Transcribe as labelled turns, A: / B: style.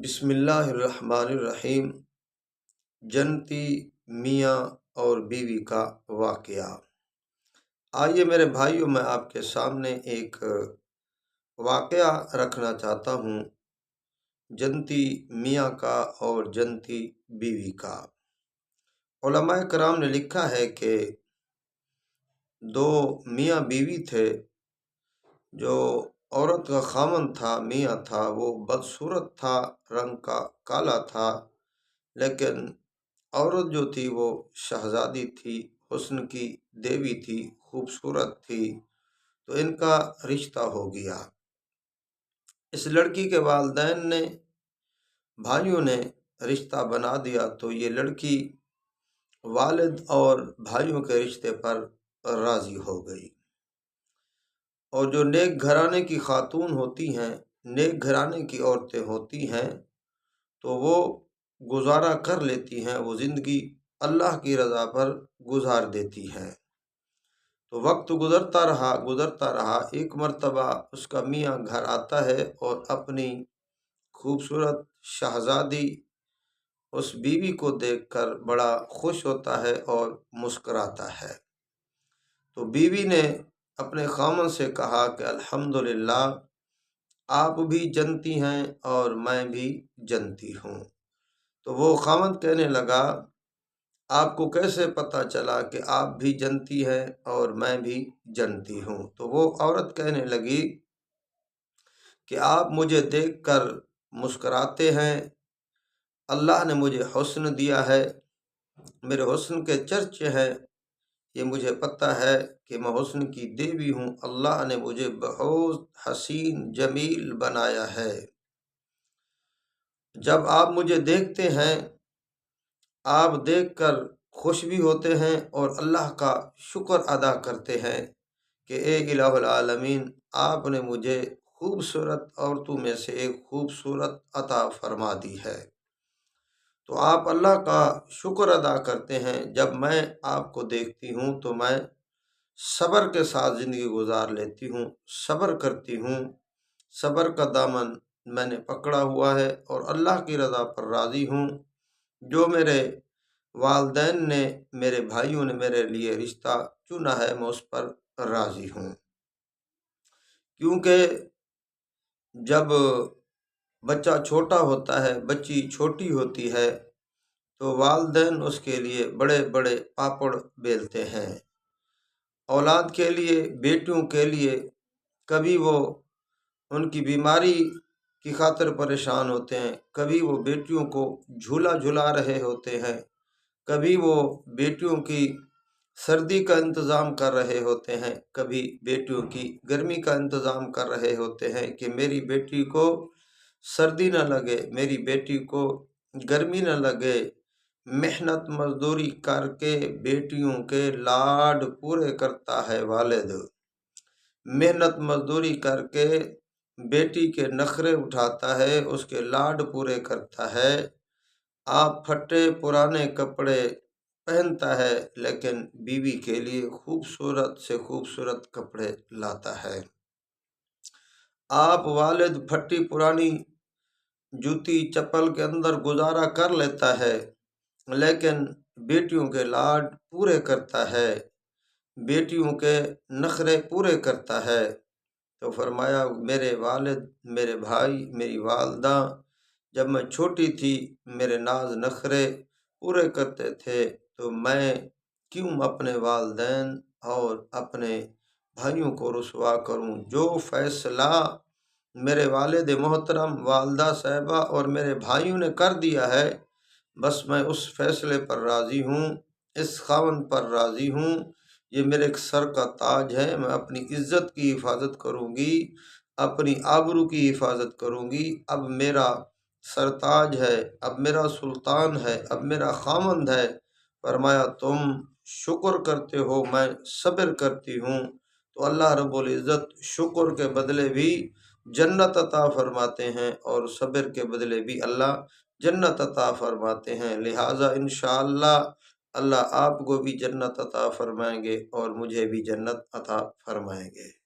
A: بسم اللہ الرحمن الرحیم۔ جنتی میاں اور بیوی کا واقعہ۔ آئیے میرے بھائیوں، میں آپ کے سامنے ایک واقعہ رکھنا چاہتا ہوں جنتی میاں کا اور جنتی بیوی کا۔ علماء کرام نے لکھا ہے کہ دو میاں بیوی تھے۔ جو عورت کا خامن تھا، میاں تھا، وہ بدصورت تھا، رنگ کا کالا تھا، لیکن عورت جو تھی وہ شہزادی تھی، حسن کی دیوی تھی، خوبصورت تھی، تو ان کا رشتہ ہو گیا۔ اس لڑکی کے والدین نے، بھائیوں نے رشتہ بنا دیا، تو یہ لڑکی والد اور بھائیوں کے رشتے پر راضی ہو گئی۔ اور جو نیک گھرانے کی خاتون ہوتی ہیں، نیک گھرانے کی عورتیں ہوتی ہیں، تو وہ گزارا کر لیتی ہیں، وہ زندگی اللہ کی رضا پر گزار دیتی ہیں۔ تو وقت گزرتا رہا، ایک مرتبہ اس کا میاں گھر آتا ہے اور اپنی خوبصورت شہزادی اس بیوی کو دیکھ کر بڑا خوش ہوتا ہے اور مسکراتا ہے۔ تو بیوی نے اپنے خامن سے کہا کہ الحمدللہ، آپ بھی جنتی ہیں اور میں بھی جنتی ہوں۔ تو وہ خامن کہنے لگا، آپ کو کیسے پتہ چلا کہ آپ بھی جنتی ہیں اور میں بھی جنتی ہوں؟ تو وہ عورت کہنے لگی کہ آپ مجھے دیکھ کر مسکراتے ہیں، اللہ نے مجھے حسن دیا ہے، میرے حسن کے چرچے ہیں، یہ مجھے پتہ ہے کہ میں حسن کی دیوی ہوں، اللہ نے مجھے بہت حسین جمیل بنایا ہے۔ جب آپ مجھے دیکھتے ہیں، آپ دیکھ کر خوش بھی ہوتے ہیں اور اللہ کا شکر ادا کرتے ہیں کہ اے الہ العالمین، آپ نے مجھے خوبصورت عورتوں میں سے ایک خوبصورت عطا فرما دی ہے۔ تو آپ اللہ کا شکر ادا کرتے ہیں۔ جب میں آپ کو دیکھتی ہوں تو میں صبر کے ساتھ زندگی گزار لیتی ہوں، صبر کرتی ہوں، صبر کا دامن میں نے پکڑا ہوا ہے اور اللہ کی رضا پر راضی ہوں۔ جو میرے والدین نے، میرے بھائیوں نے میرے لیے رشتہ چنا ہے، میں اس پر راضی ہوں۔ کیونکہ جب بچہ چھوٹا ہوتا ہے، بچی چھوٹی ہوتی ہے، تو والدین اس کے لیے بڑے بڑے پاپڑ بیلتے ہیں۔ اولاد کے لیے، بیٹیوں کے لیے، کبھی وہ ان کی بیماری کی خاطر پریشان ہوتے ہیں، کبھی وہ بیٹیوں کو جھولا جھلا رہے ہوتے ہیں، کبھی وہ بیٹیوں کی سردی کا انتظام کر رہے ہوتے ہیں، کبھی بیٹیوں کی گرمی کا انتظام کر رہے ہوتے ہیں کہ میری بیٹی کو سردی نہ لگے، میری بیٹی کو گرمی نہ لگے۔ محنت مزدوری کر کے بیٹیوں کے لاڈ پورے کرتا ہے والد، محنت مزدوری کر کے بیٹی کے نخرے اٹھاتا ہے، اس کے لاڈ پورے کرتا ہے۔ آپ پھٹے پرانے کپڑے پہنتا ہے، لیکن بیوی کے لیے خوبصورت سے خوبصورت کپڑے لاتا ہے۔ آپ والد پھٹی پرانی جوتی چپل کے اندر گزارا کر لیتا ہے، لیکن بیٹیوں کے لاڈ پورے کرتا ہے، بیٹیوں کے نخرے پورے کرتا ہے۔ تو فرمایا، میرے والد، میرے بھائی، میری والدہ جب میں چھوٹی تھی میرے ناز نخرے پورے کرتے تھے، تو میں کیوں اپنے والدین اور اپنے بھائیوں کو رسوا کروں؟ جو فیصلہ میرے والد محترم، والدہ صاحبہ اور میرے بھائیوں نے کر دیا ہے، بس میں اس فیصلے پر راضی ہوں، اس خاوند پر راضی ہوں۔ یہ میرے ایک سر کا تاج ہے، میں اپنی عزت کی حفاظت کروں گی، اپنی آبرو کی حفاظت کروں گی۔ اب میرا سرتاج ہے، اب میرا سلطان ہے، اب میرا خامند ہے۔ فرمایا، تم شکر کرتے ہو، میں صبر کرتی ہوں، تو اللہ رب العزت شکر کے بدلے بھی جنت عطا فرماتے ہیں اور صبر کے بدلے بھی اللہ جنت عطا فرماتے ہیں۔ لہٰذا انشاءاللہ اللہ آپ کو بھی جنت عطا فرمائیں گے اور مجھے بھی جنت عطا فرمائیں گے۔